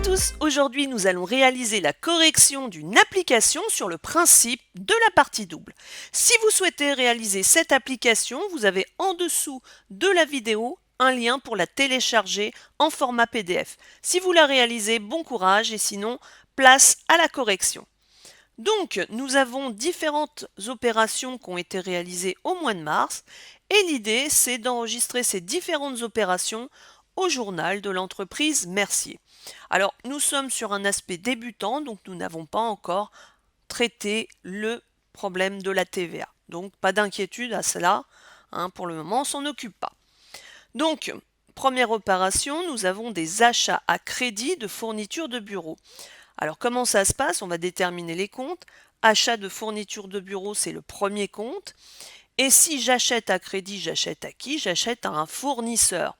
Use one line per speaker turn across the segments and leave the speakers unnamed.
tous, aujourd'hui nous allons réaliser la correction d'une application sur le principe de la partie double. Si vous souhaitez réaliser cette application, vous avez en dessous de la vidéo un lien pour la télécharger en format PDF. Si vous la réalisez, bon courage et sinon, place à la correction. Donc, nous avons différentes opérations qui ont été réalisées au mois de mars et l'idée, c'est d'enregistrer ces différentes opérations au journal de l'entreprise Mercier. Alors, nous sommes sur un aspect débutant, donc nous n'avons pas encore traité le problème de la TVA. Donc, pas d'inquiétude à cela, pour le moment, on s'en occupe pas. Donc, première opération, nous avons des achats à crédit de fournitures de bureau. Alors comment ça se passe? On va déterminer les comptes. Achat de fourniture de bureau, c'est le premier compte. Et si j'achète à crédit, j'achète à qui? J'achète à un fournisseur.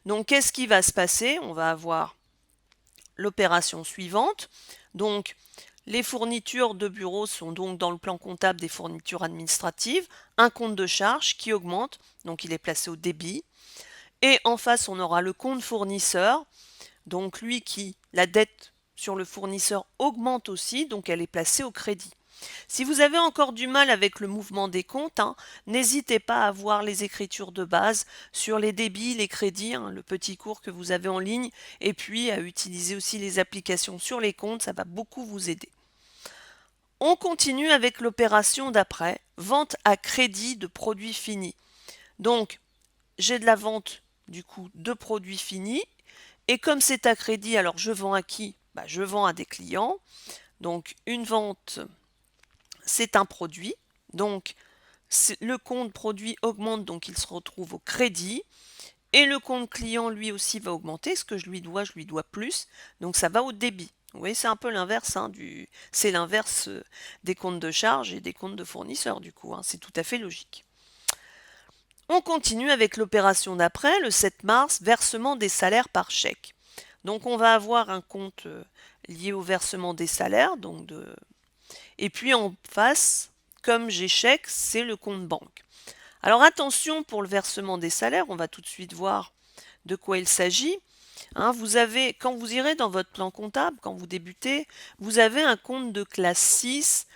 Donc qu'est-ce qui va se passer? On va avoir l'opération suivante. Donc les fournitures de bureau sont donc dans le plan comptable des fournitures administratives. Un compte de charge qui augmente, donc il est placé au débit. Et en face, on aura le compte fournisseur. Donc lui la dette sur le fournisseur augmente aussi, donc elle est placée au crédit. Si vous avez encore du mal avec le mouvement des comptes, n'hésitez pas à voir les écritures de base sur les débits, les crédits, le petit cours que vous avez en ligne, et puis à utiliser aussi les applications sur les comptes, ça va beaucoup vous aider. On continue avec l'opération d'après, vente à crédit de produits finis. Donc, j'ai de la vente du coup de produits finis. Et comme c'est à crédit, alors je vends à qui? Je vends à des clients. Donc une vente, c'est un produit. Donc le compte produit augmente, donc il se retrouve au crédit. Et le compte client, lui aussi, va augmenter. Ce que je lui dois plus. Donc ça va au débit. Vous voyez, c'est un peu l'inverse c'est l'inverse des comptes de charge et des comptes de fournisseurs, du coup. C'est tout à fait logique. On continue avec l'opération d'après, le 7 mars, versement des salaires par chèque. Donc on va avoir un compte lié au versement des salaires, et puis en face, comme j'ai chèque, c'est le compte banque. Alors attention pour le versement des salaires, on va tout de suite voir de quoi il s'agit. Vous avez, quand vous irez dans votre plan comptable, quand vous débutez, vous avez un compte de classe 6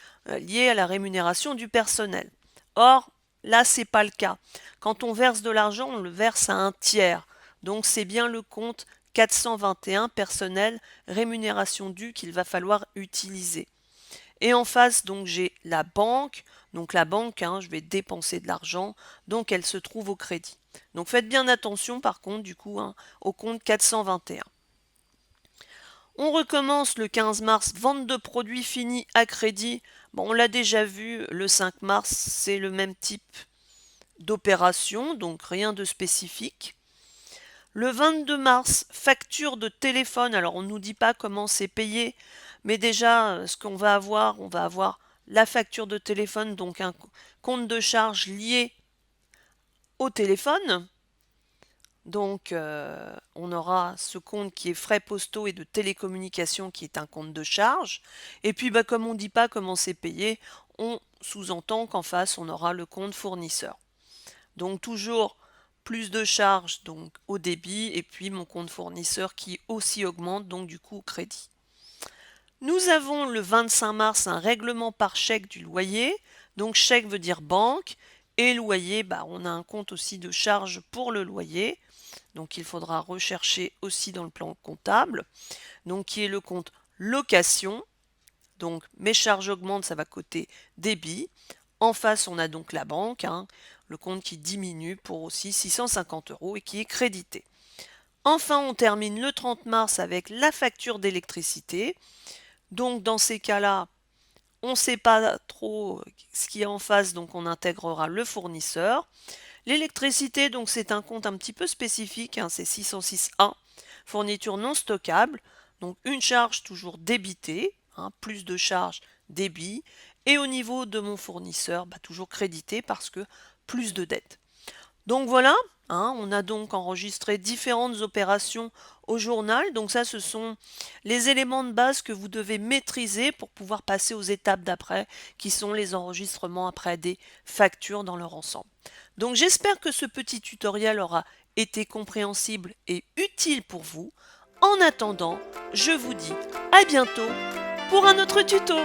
lié à la rémunération du personnel. Or, là, c'est pas le cas. Quand on verse de l'argent, on le verse à un tiers. Donc c'est bien le compte 421 personnel rémunération due qu'il va falloir utiliser. Et en face, donc j'ai la banque. Donc la banque, je vais dépenser de l'argent, donc elle se trouve au crédit. Donc faites bien attention par contre du coup au compte 421. On recommence le 15 mars, vente de produits finis à crédit. Bon, on l'a déjà vu, le 5 mars, c'est le même type d'opération, donc rien de spécifique. Le 22 mars, facture de téléphone. Alors on ne nous dit pas comment c'est payé, mais déjà ce qu'on va avoir, on va avoir la facture de téléphone, donc un compte de charge lié au téléphone. Donc on aura ce compte qui est frais postaux et de télécommunication qui est un compte de charge. Et puis comme on ne dit pas comment c'est payé, on sous-entend qu'en face on aura le compte fournisseur. Donc toujours plus de charges donc au débit et puis mon compte fournisseur qui aussi augmente donc du coup au crédit. Nous avons le 25 mars un règlement par chèque du loyer. Donc chèque veut dire banque et loyer, on a un compte aussi de charge pour le loyer. Donc il faudra rechercher aussi dans le plan comptable. Donc qui est le compte location. Donc mes charges augmentent, ça va côté débit. En face, on a donc la banque, le compte qui diminue pour aussi 650 € et qui est crédité. Enfin, on termine le 30 mars avec la facture d'électricité. Donc dans ces cas-là, on ne sait pas trop ce qui est en face, donc on intégrera le fournisseur. L'électricité, donc c'est un compte un petit peu spécifique, c'est 606.1, fourniture non stockable, donc une charge toujours débitée, plus de charges débit, et au niveau de mon fournisseur, toujours crédité parce que plus de dettes. Donc voilà, on a donc enregistré différentes opérations au journal. Donc ça, ce sont les éléments de base que vous devez maîtriser pour pouvoir passer aux étapes d'après, qui sont les enregistrements après des factures dans leur ensemble. Donc j'espère que ce petit tutoriel aura été compréhensible et utile pour vous. En attendant, je vous dis à bientôt pour un autre tuto.